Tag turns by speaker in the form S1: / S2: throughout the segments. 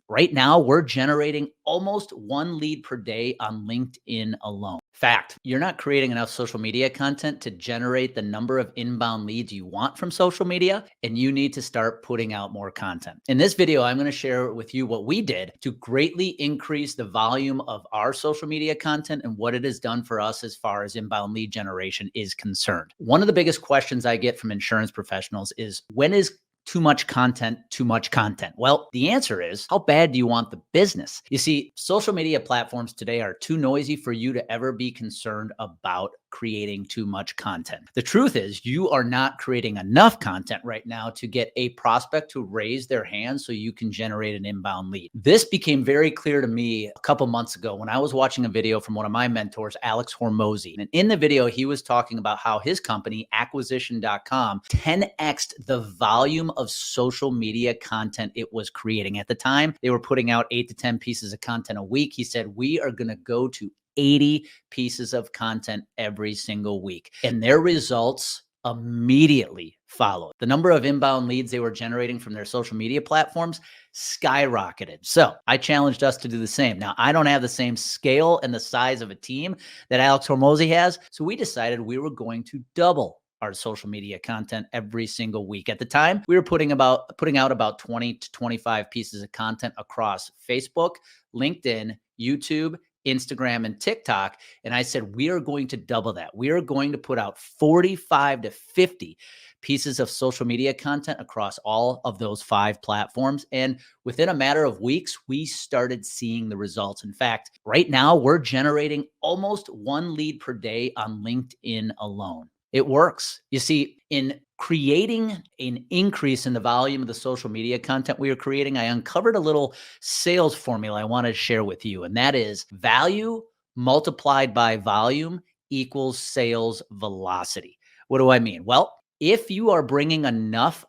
S1: Right now, we're generating almost one lead per day on LinkedIn alone. Fact, you're not creating enough social media content to generate the number of inbound leads you want from social media, and you need to start putting out more content. In this video, I'm going to share with you what we did to greatly increase the volume of our social media content and what it has done for us as far as inbound lead generation is concerned. One of the biggest questions I get from insurance professionals is, when is too much content, too much content? Well, the answer is, how bad do you want the business? You see, social media platforms today are too noisy for you to ever be concerned about creating too much content. The truth is, you are not creating enough content right now to get a prospect to raise their hand so you can generate an inbound lead. This became very clear to me a couple months ago when I was watching a video from one of my mentors, Alex Hormozi. And in the video, he was talking about how his company, acquisition.com, 10x'd the volume of social media content it was creating. At the time, they were putting out 8 to 10 pieces of content a week. He said, we are going to go to 80 pieces of content every single week. And their results immediately followed. The number of inbound leads they were generating from their social media platforms skyrocketed. So I challenged us to do the same. Now, I don't have the same scale and the size of a team that Alex Hormozi has. So we decided we were going to double our social media content every single week. At the time, we were putting out about 20 to 25 pieces of content across Facebook, LinkedIn, YouTube, Instagram, and TikTok. And I said, we are going to double that. We are going to put out 45 to 50 pieces of social media content across all of those 5 platforms. And within a matter of weeks, we started seeing the results. In fact, right now, we're generating almost one lead per day on LinkedIn alone. It works. You see, in creating an increase in the volume of the social media content we are creating, I uncovered a little sales formula I want to share with you. And that is, value multiplied by volume equals sales velocity. What do I mean? Well, if you are bringing enough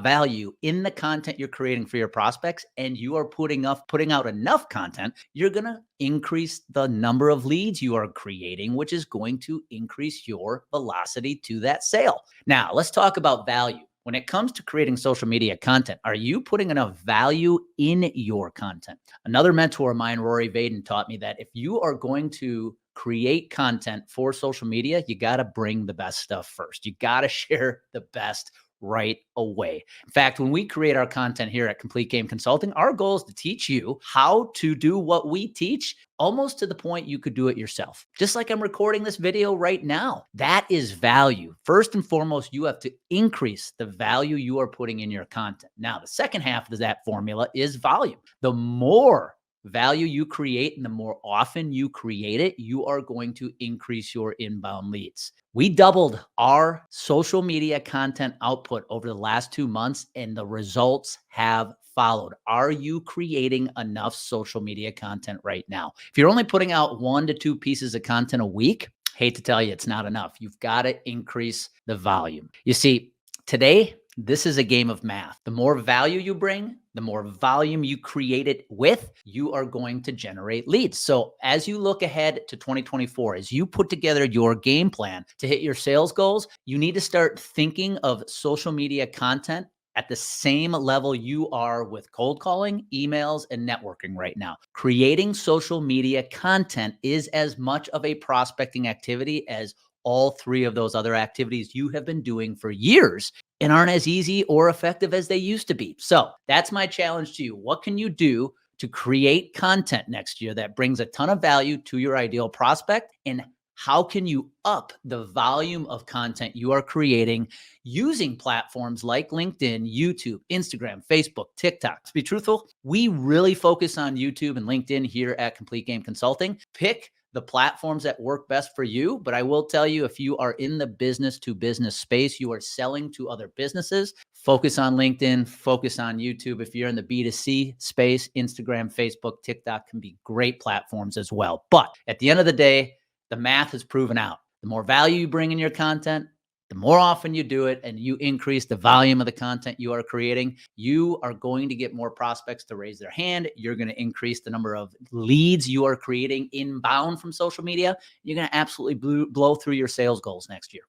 S1: value in the content you're creating for your prospects, and you are putting out enough content, you're going to increase the number of leads you are creating, which is going to increase your velocity to that sale. Now, let's talk about value. When it comes to creating social media content, are you putting enough value in your content? Another mentor of mine, Rory Vaden, taught me that if you are going to create content for social media, you got to bring the best stuff first. You got to share the best right away. In fact, when we create our content here at Complete Game Consulting, our goal is to teach you how to do what we teach, almost to the point you could do it yourself. Just like I'm recording this video right now. That is value. First and foremost, you have to increase the value you are putting in your content. Now, the second half of that formula is volume. The more value you create and the more often you create it, you are going to increase your inbound leads. We doubled our social media content output over the last 2 months, and the results have followed. Are you creating enough social media content right now? If you're only putting out 1 to 2 pieces of content a week, hate to tell you, it's not enough. You've got to increase the volume. You see, today, this is a game of math. The more value you bring, the more volume you create it with, you are going to generate leads. So as you look ahead to 2024, as you put together your game plan to hit your sales goals, you need to start thinking of social media content at the same level you are with cold calling, emails, and networking right now. Creating social media content is as much of a prospecting activity as all 3 of those other activities you have been doing for years and aren't as easy or effective as they used to be. So that's my challenge to you. What can you do to create content next year that brings a ton of value to your ideal prospect? And how can you up the volume of content you are creating using platforms like LinkedIn, YouTube, Instagram, Facebook, TikTok? To be truthful, we really focus on YouTube and LinkedIn here at Complete Game Consulting. Pick the platforms that work best for you. But I will tell you, if you are in the business to business space, you are selling to other businesses, focus on LinkedIn, focus on YouTube. If you're in the B2C space, Instagram, Facebook, TikTok can be great platforms as well. But at the end of the day, the math is proven out. The more value you bring in your content, the more often you do it and you increase the volume of the content you are creating, you are going to get more prospects to raise their hand. You're going to increase the number of leads you are creating inbound from social media. You're going to absolutely blow through your sales goals next year.